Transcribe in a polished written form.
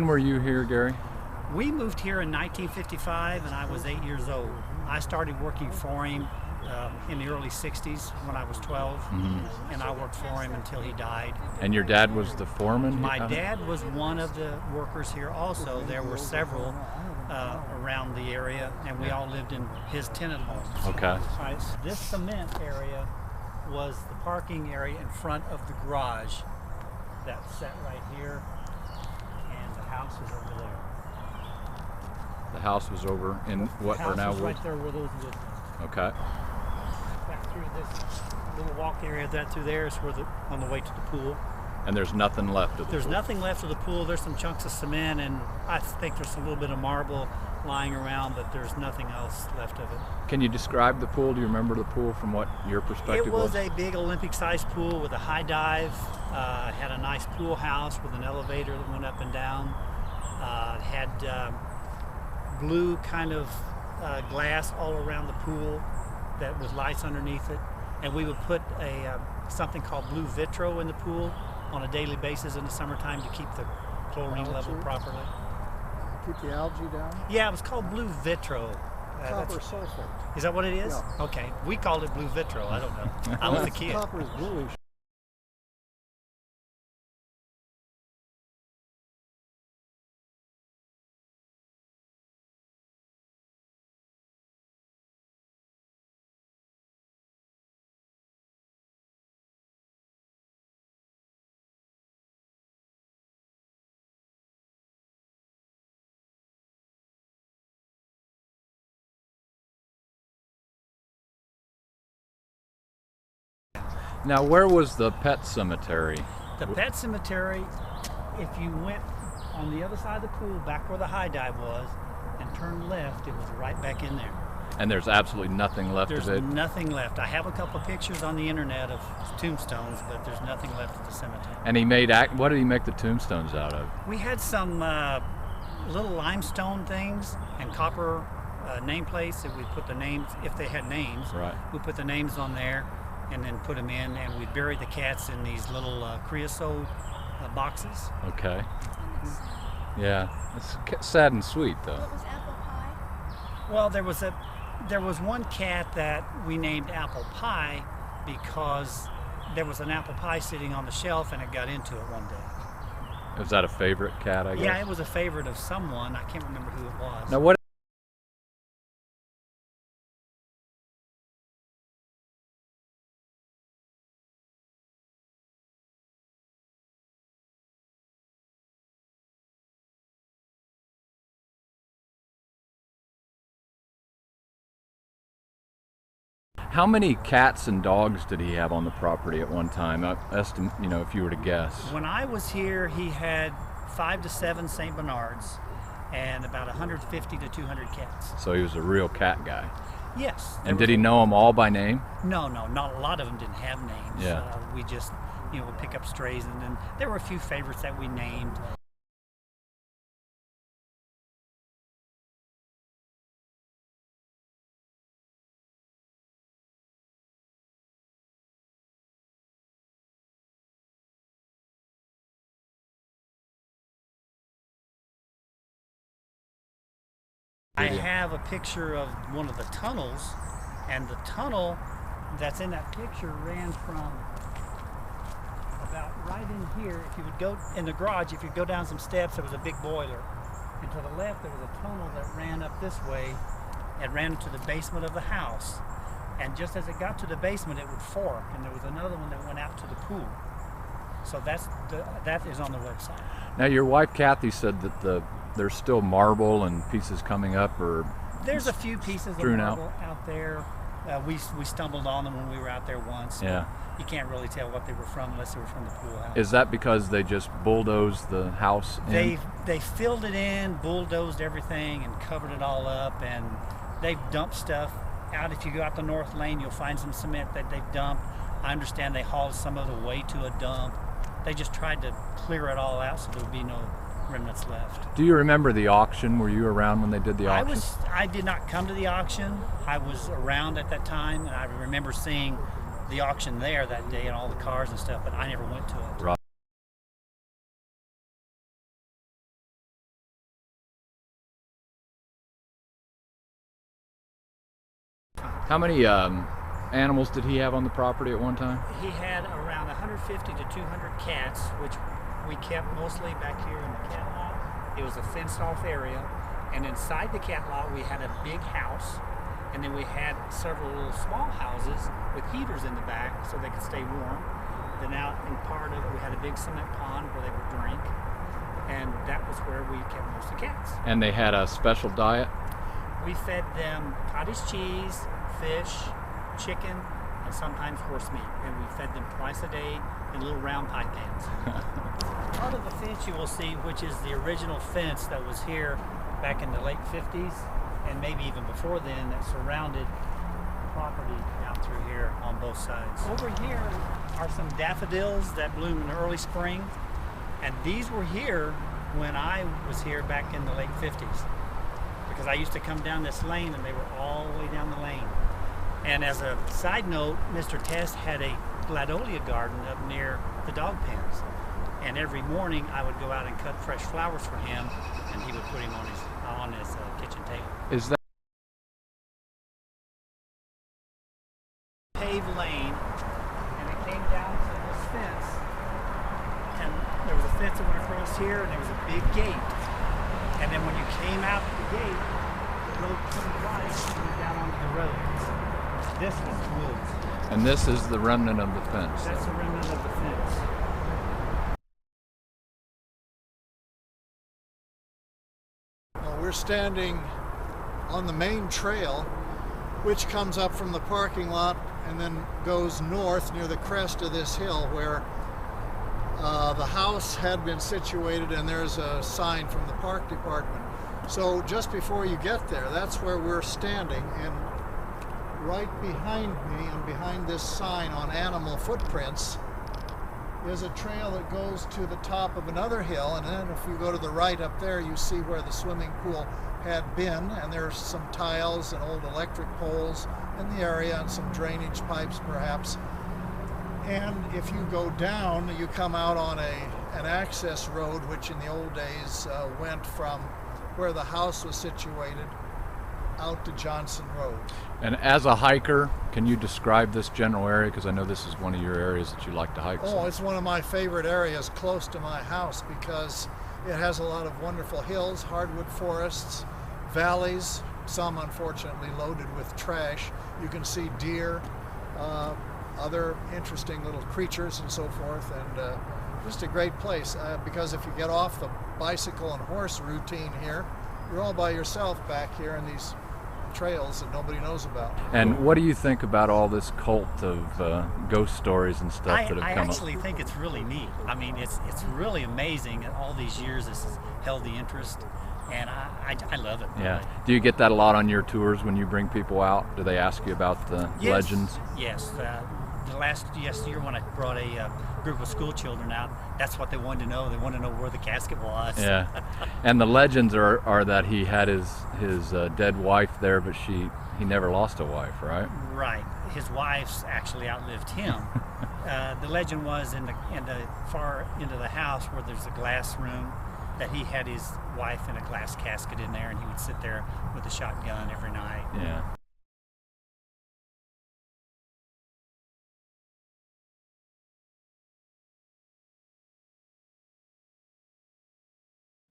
When were you here, Gary? We moved here in 1955 and I was 8 years old. I started working for him in the early 60s when I was 12, and I worked for him until he died. And your dad was the foreman? My dad was one of the workers here also. There were several around the area, and we all lived in his tenant homes. Okay. All right, so this cement area was the parking area in front of the garage that's set right here, and the house is over there. The house was over in what are now woods? woods? Right there where those woods are. Okay. Back through this little walk area, that through there is where on the way to the pool. And there's nothing left of the pool? There's nothing left of the pool. There's some chunks of cement, and I think there's a little bit of marble lying around, but there's nothing else left of it. Can you describe the pool? Do you remember the pool from what your perspective was? It was a big Olympic-sized pool with a high dive. It had a nice pool house with an elevator that went up and down. It had blue kind of glass all around the pool that with lights underneath it, and we would put something called blue vitro in the pool on a daily basis in the summertime to keep the chlorine level properly. Keep the algae down? Yeah, it was called blue vitro. Copper sulfate. Is that what it is? Yeah. Okay, we called it blue vitro. I don't know. I was a kid. Copper is bluish. Now, where was the pet cemetery? The pet cemetery, if you went on the other side of the pool, back where the high dive was, and turned left, it was right back in there. And there's absolutely nothing left of it? There's nothing left. I have a couple of pictures on the internet of tombstones, but there's nothing left of the cemetery. And what did he make the tombstones out of? We had some little limestone things and copper nameplates that we put the names, if they had names, Right. we put the names on there and then put them in, and we buried the cats in these little creosote boxes. Okay. Yeah, it's sad and sweet though. What was apple pie? Well, there was one cat that we named Apple Pie because there was an apple pie sitting on the shelf and it got into it one day. Was that a favorite cat, I guess? Yeah, it was a favorite of someone. I can't remember who it was. Now, what How many cats and dogs did he have on the property at one time? If you were to guess. When I was here, he had 5 to 7 St. Bernards and about 150 to 200 cats. So he was a real cat guy. Yes. And did he know them all by name? No, not a lot of them didn't have names. Yeah. We just, would pick up strays, and then there were a few favorites that we named. I have a picture of one of the tunnels, and the tunnel that's in that picture ran from about right in here. If you would go in the garage, if you go down some steps, there was a big boiler. And to the left, there was a tunnel that ran up this way and ran into the basement of the house. And just as it got to the basement, it would fork, and there was another one that went out to the pool. So that is on the website. Now, your wife Kathy said that there's still marble and pieces coming up, or there's a few pieces of marble out there. We stumbled on them when we were out there once. Yeah. You can't really tell what they were from unless they were from the pool house. Is that because they just bulldozed the house in? They filled it in, bulldozed everything, and covered it all up, and they've dumped stuff out. If you go out the north lane, you'll find some cement that they've dumped. I understand they hauled some of it away to a dump. They just tried to clear it all out so there would be no remnants left. Do you remember the auction? Were you around when they did the auction? I did not come to the auction. I was around at that time, and I remember seeing the auction there that day and all the cars and stuff, but I never went to it. Right. How many animals did he have on the property at one time? He had around 150 to 200 cats, which we kept mostly back here in the cat lot. It was a fenced-off area, and inside the cat lot we had a big house, and then we had several little small houses with heaters in the back so they could stay warm. Then out in part of it we had a big cement pond where they would drink, and that was where we kept most of the cats. And they had a special diet? We fed them cottage cheese, fish, chicken, and sometimes horse meat, and we fed them twice a day in little round pie pans. Part of the fence you will see, which is the original fence that was here back in the late 50s, and maybe even before then, that surrounded property down through here on both sides. Over here are some daffodils that bloom in the early spring, and these were here when I was here back in the late 50s, because I used to come down this lane and they were all the way down the lane. And as a side note, Mr. Test had a gladolia garden up near the dog pens, and every morning I would go out and cut fresh flowers for him, and he would put him on his kitchen table. Is that Paved lane, and it came down to this fence, and there was a fence that went across here, and there was a big gate. And then when you came out the gate, the road turned right and went down onto the road. This was woods. and this is the remnant of the fence? That's the remnant of the fence. Well, we're standing on the main trail, which comes up from the parking lot and then goes north near the crest of this hill where the house had been situated, and there's a sign from the park department. So just before you get there, that's where we're standing, and right behind me and behind this sign on animal footprints is a trail that goes to the top of another hill, and then if you go to the right up there, you see where the swimming pool had been, and there's some tiles and old electric poles in the area and some drainage pipes perhaps. And if you go down, you come out on an access road, which in the old days went from where the house was situated out to Johnson Road. And as a hiker, can you describe this general area? Because I know this is one of your areas that you like to hike. Oh, it's one of my favorite areas close to my house because it has a lot of wonderful hills, hardwood forests, valleys, some unfortunately loaded with trash. You can see deer, other interesting little creatures and so forth, and just a great place because if you get off the bicycle and horse routine here, you're all by yourself back here in these trails that nobody knows about. And what do you think about all this cult of ghost stories and stuff that have I come actually up? think it's really neat. I mean, it's really amazing that all these years this has held the interest, and I love it. Yeah. Really. Do you get that a lot on your tours when you bring people out? Do they ask you about the legends? Yes. The last year when I brought a group of school children out, that's what they wanted to know. They wanted to know where the casket was. Yeah. And the legends are that he had his dead wife there, but he never lost a wife, right? Right. His wife's actually outlived him. The legend was in the far into the house where there's a glass room, that he had his wife in a glass casket in there, and he would sit there with a shotgun every night. Yeah.